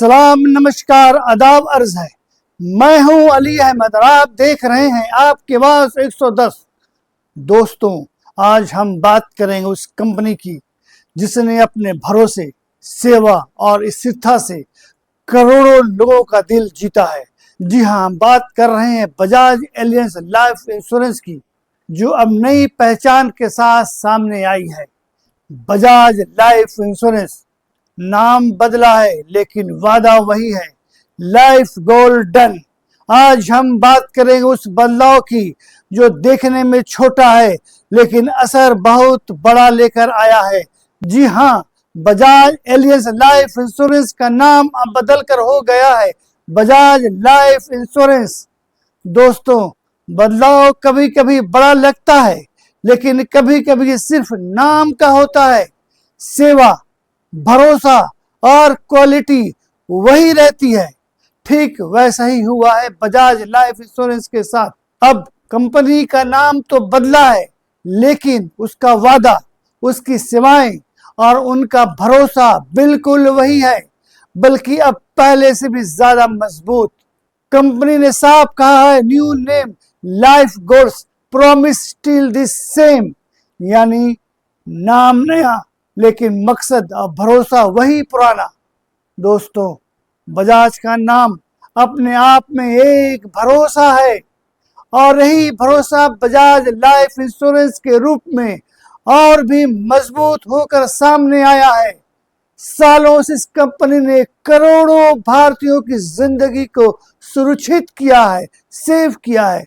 सलाम, नमस्कार, आदाब अर्ज है। मैं हूं अली अहमद और आप देख रहे हैं आपके पास 110। दोस्तों, आज हम बात करेंगे उस कंपनी की जिसने अपने भरोसे, सेवा और स्थिरता से करोड़ों लोगों का दिल जीता है। जी हाँ, हम बात कर रहे हैं बजाज एलियंस लाइफ इंश्योरेंस की, जो अब नई पहचान के साथ सामने आई है। बजाज लाइफ इंश्योरेंस नाम बदला है लेकिन वादा वही है, लाइफ गोल्डन। आज हम बात करेंगे उस बदलाव की जो देखने में छोटा है लेकिन असर बहुत बड़ा लेकर आया है। जी हाँ, बजाज एलियंस लाइफ इंश्योरेंस का नाम अब बदल कर हो गया है बजाज लाइफ इंश्योरेंस। दोस्तों, बदलाव कभी कभी बड़ा लगता है लेकिन कभी कभी सिर्फ नाम का होता है। सेवा, भरोसा और क्वालिटी वही रहती है। ठीक वैसा ही हुआ है बजाज लाइफ इंश्योरेंस के साथ। अब कंपनी का नाम तो बदला है लेकिन उसका वादा, उसकी सेवाएं और उनका भरोसा बिल्कुल वही है, बल्कि अब पहले से भी ज्यादा मजबूत। कंपनी ने साफ कहा है, new name life goals promise still the same, यानी नाम नया लेकिन मकसद और भरोसा वही पुराना। दोस्तों, बजाज का नाम अपने आप में एक भरोसा है और यही भरोसा बजाज लाइफ इंश्योरेंस के रूप में और भी मजबूत होकर सामने आया है। सालों से इस कंपनी ने करोड़ों भारतीयों की जिंदगी को सुरक्षित किया है, सेव किया है।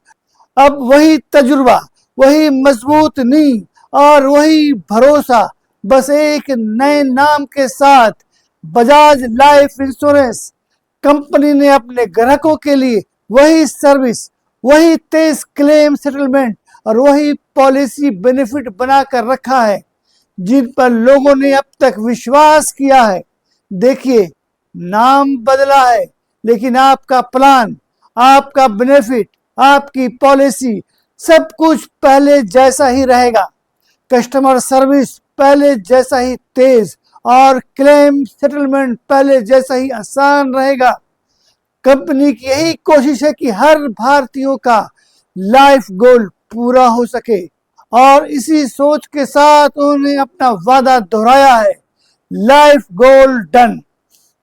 अब वही तजुर्बा, वही मजबूत नींव और वही भरोसा, बस एक नए नाम के साथ। बजाज लाइफ इंश्योरेंस कंपनी ने अपने ग्राहकों के लिए वही सर्विस, वही तेज क्लेम सेटलमेंट और वही पॉलिसी बेनिफिट बनाकर रखा है जिन पर लोगों ने अब तक विश्वास किया है। देखिए, नाम बदला है लेकिन आपका प्लान, आपका बेनिफिट, आपकी पॉलिसी सब कुछ पहले जैसा ही रहेगा। कस्टमर सर्विस पहले जैसा ही तेज और क्लेम सेटलमेंट पहले जैसा ही आसान रहेगा। कंपनी की यही कोशिश है कि हर भारतीयों का लाइफ गोल पूरा हो सके और इसी सोच के साथ उन्होंने अपना वादा दोहराया है, life goal done.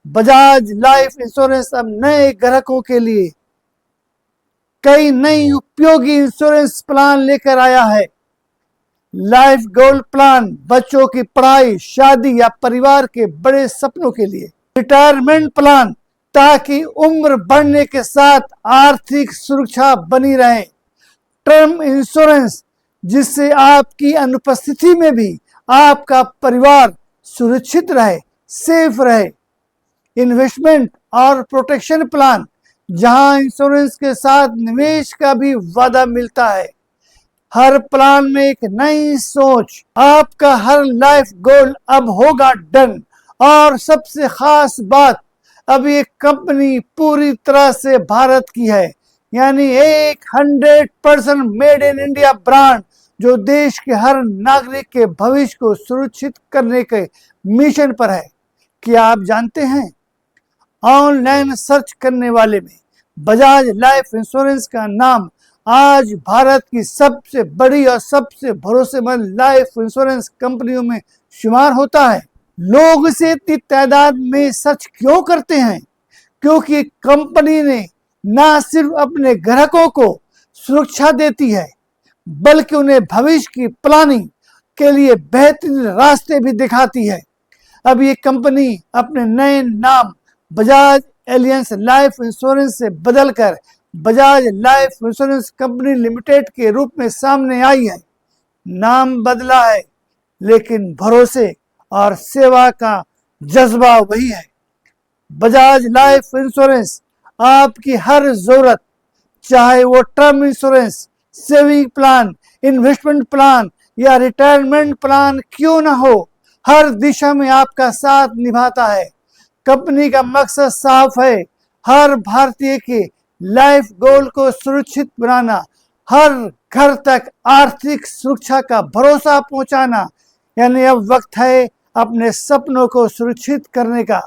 Bajaj life insurance अब नए ग्राहकों के लिए कई नई उपयोगी इंश्योरेंस प्लान लेकर आया है। लाइफ गोल प्लान बच्चों की पढ़ाई, शादी या परिवार के बड़े सपनों के लिए। रिटायरमेंट प्लान ताकि उम्र बढ़ने के साथ आर्थिक सुरक्षा बनी रहे। टर्म इंश्योरेंस जिससे आपकी अनुपस्थिति में भी आपका परिवार सुरक्षित रहे, सेफ रहे। इन्वेस्टमेंट और प्रोटेक्शन प्लान जहां इंश्योरेंस के साथ निवेश का भी वादा मिलता है। हर प्लान में एक नई सोच। आपका हर लाइफ गोल अब होगा डन। और सबसे खास बात, अब ये कंपनी पूरी तरह से भारत की है, यानी 100% मेड इन इंडिया ब्रांड जो देश के हर नागरिक के भविष्य को सुरक्षित करने के मिशन पर है। क्या आप जानते हैं, ऑनलाइन सर्च करने वाले में बजाज लाइफ इंश्योरेंस का नाम आज भारत की सबसे बड़ी और सबसे भरोसेमंद लाइफ इंश्योरेंस कंपनियों में शुमार होता है। लोग इसे इतनी तादाद में सर्च क्यों करते हैं? क्योंकि कंपनी ने न सिर्फ अपने ग्राहकों को सुरक्षा देती है बल्कि उन्हें भविष्य की प्लानिंग के लिए बेहतरीन रास्ते भी दिखाती है। अब ये कंपनी अपने नए नाम बजाज एलियंस लाइफ इंश्योरेंस से बदलकर Bajaj life insurance company limited के रूप में सामने आई है। नाम बदला है लेकिन भरोसे और सेवा का जज्बा वही है। बजाज लाइफ इंश्योरेंस आपकी हर जरूरत, चाहे वो term insurance, saving plan, investment plan या रिटायरमेंट प्लान क्यों ना हो, हर दिशा में आपका साथ निभाता है। कंपनी का मकसद साफ है, हर भारतीय के लाइफ गोल को सुरक्षित बनाना, हर घर तक आर्थिक सुरक्षा का भरोसा पहुंचाना। यानी अब वक्त है अपने सपनों को सुरक्षित करने का।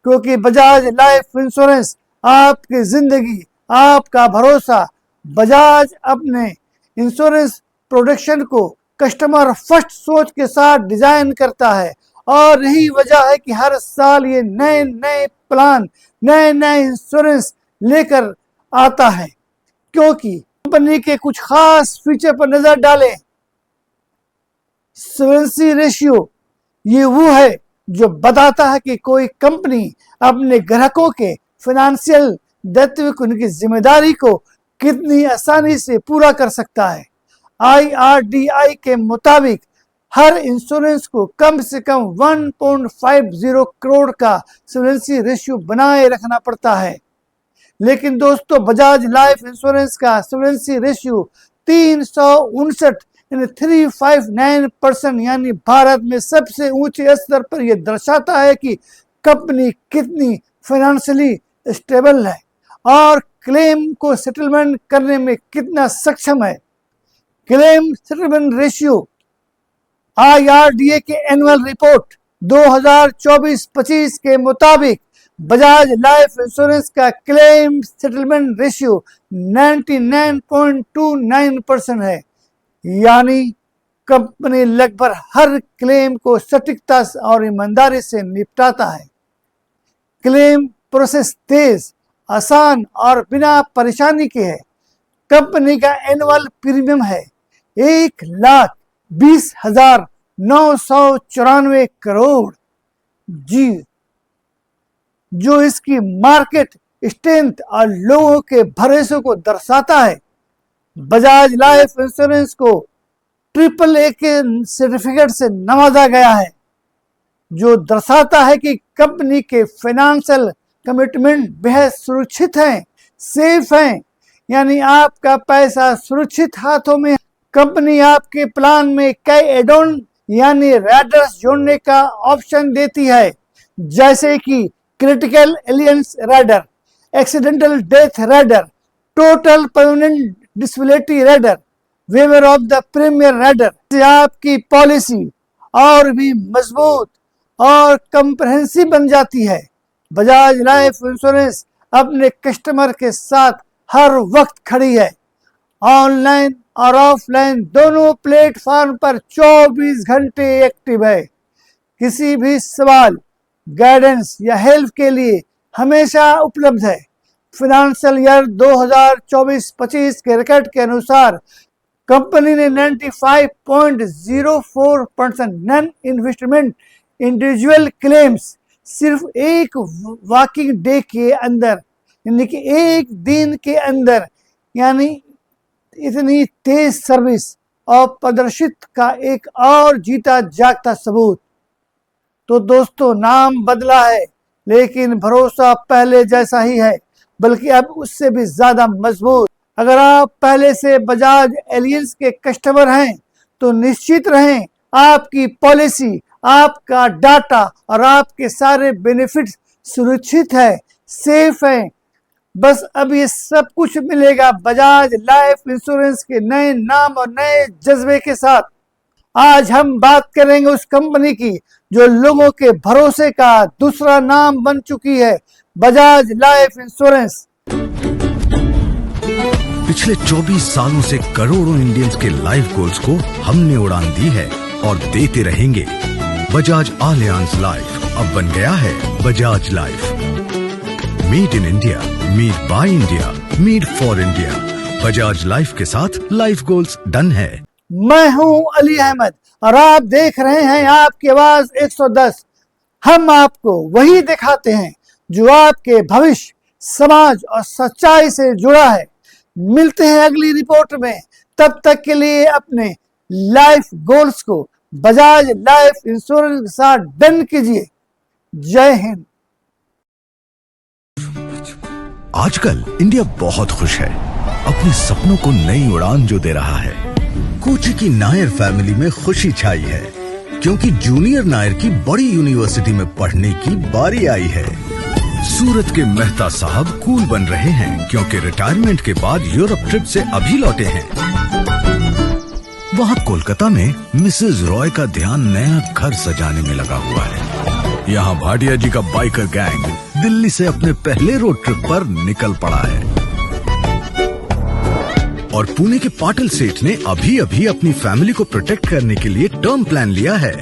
क्योंकि बजाज लाइफ इंश्योरेंस आपकी जिंदगी, आपका भरोसा। बजाज अपने इंश्योरेंस प्रोडक्शन को कस्टमर फर्स्ट सोच के साथ डिजाइन करता है और यही वजह है कि हर साल ये नए नए प्लान, नए नए इंश्योरेंस लेकर आता है। क्योंकि कंपनी के कुछ खास फीचर पर नजर डालें। सॉल्वेंसी रेशियो ये वो है जो बताता है कि कोई कंपनी अपने ग्राहकों के फाइनेंशियल दायित्व को, उनकी जिम्मेदारी को कितनी आसानी से पूरा कर सकता है। IRDAI के मुताबिक हर इंश्योरेंस को कम से कम 1.50 करोड़ का सॉल्वेंसी रेशियो बनाए रखना पड़ता है। लेकिन दोस्तों, बजाज लाइफ इंश्योरेंस का सॉल्वेंसी रेशियो 359 यानी 359% यानी भारत में सबसे ऊंचे स्तर पर यह दर्शाता है कि कंपनी कितनी फाइनेंशियली स्टेबल है और क्लेम को सेटलमेंट करने में कितना सक्षम है। क्लेम सेटलमेंट रेशियो IRDAI के एनुअल रिपोर्ट 2024-25 के मुताबिक बजाज लाइफ इंश्योरेंस का क्लेम सेटलमेंट रेशियो 99.29% है, यानी कंपनी लगभग हर क्लेम को सटीकता और ईमानदारी से निपटाता है। क्लेम प्रोसेस तेज, आसान और बिना परेशानी के है। कंपनी का एनुअल प्रीमियम है 1,20,994 करोड़ जी, जो इसकी मार्केट स्ट्रेंथ और लोगों के भरोसे को दर्शाता है। बजाज लाइफ इंश्योरेंस को AAA के सर्टिफिकेट से नवाजा गया है, जो दर्शाता है कि कंपनी के फाइनेंशियल कमिटमेंट बेहद सुरक्षित हैं, सेफ हैं, यानी आपका पैसा सुरक्षित हाथों में। कंपनी आपके प्लान में कई एड ऑन यानी राइडर्स जोड़ने का ऑप्शन देती है, जैसे कि critical illness rider, accidental death rider, total permanent disability rider, waiver of the premier rider. से आपकी पॉलिसी और भी मजबूत और कंप्रहेंसिव बन जाती है। बजाज लाइफ इंश्योरेंस अपने कस्टमर के साथ हर वक्त खड़ी है, ऑनलाइन और ऑफलाइन दोनों प्लेटफॉर्म पर 24 घंटे एक्टिव है। किसी भी सवाल, गाइडेंस या हेल्प के लिए हमेशा उपलब्ध है। फाइनेंशियल ईयर 2024-25 के रिकॉर्ड के अनुसार कंपनी ने 95.04% नॉन इन्वेस्टमेंट इंडिविजुअल क्लेम्स सिर्फ एक वर्किंग डे के अंदर, यानी कि एक दिन के अंदर, यानी इतनी तेज सर्विस और प्रदर्शित का एक और जीता जागता सबूत। तो दोस्तों, नाम बदला है लेकिन भरोसा पहले जैसा ही है, बल्कि अब उससे भी ज्यादा मजबूत। अगर आप पहले से बजाज एलियंस के कस्टमर हैं तो निश्चित रहें, आपकी पॉलिसी, आपका डाटा और आपके सारे बेनिफिट्स सुरक्षित है, सेफ है। बस अब ये सब कुछ मिलेगा बजाज लाइफ इंश्योरेंस के नए नाम और नए जज्बे के साथ। आज हम बात करेंगे उस कंपनी की जो लोगों के भरोसे का दूसरा नाम बन चुकी है, बजाज लाइफ इंश्योरेंस। पिछले 24 सालों से करोड़ों इंडियंस के लाइफ गोल्स को हमने उड़ान दी है और देते रहेंगे। बजाज आलियांज लाइफ अब बन गया है Bajaj life. Made in India, made by India, made for India. Bajaj life के साथ लाइफ गोल्स डन है। मैं हूं अली अहमद और आप देख रहे हैं आपकी आवाज 110। हम आपको वही दिखाते हैं जो आपके भविष्य, समाज और सच्चाई से जुड़ा है। मिलते हैं अगली रिपोर्ट में, तब तक के लिए अपने लाइफ गोल्स को बजाज लाइफ इंश्योरेंस के साथ डन कीजिए। जय हिंद। आजकल इंडिया बहुत खुश है, अपने सपनों को नई उड़ान जो दे रहा है। कोची की नायर फैमिली में खुशी छाई है, क्योंकि जूनियर नायर की बड़ी यूनिवर्सिटी में पढ़ने की बारी आई है। सूरत के मेहता साहब कूल बन रहे हैं, क्योंकि रिटायरमेंट के बाद यूरोप ट्रिप से अभी लौटे हैं। वहाँ कोलकाता में मिसेज रॉय का ध्यान नया घर सजाने में लगा हुआ है। यहाँ भाटिया जी का बाइकर गैंग दिल्ली से अपने पहले रोड ट्रिप पर निकल पड़ा है। और पुणे के पाटिल सेठ ने अभी अभी अपनी फैमिली को प्रोटेक्ट करने के लिए टर्म प्लान लिया है।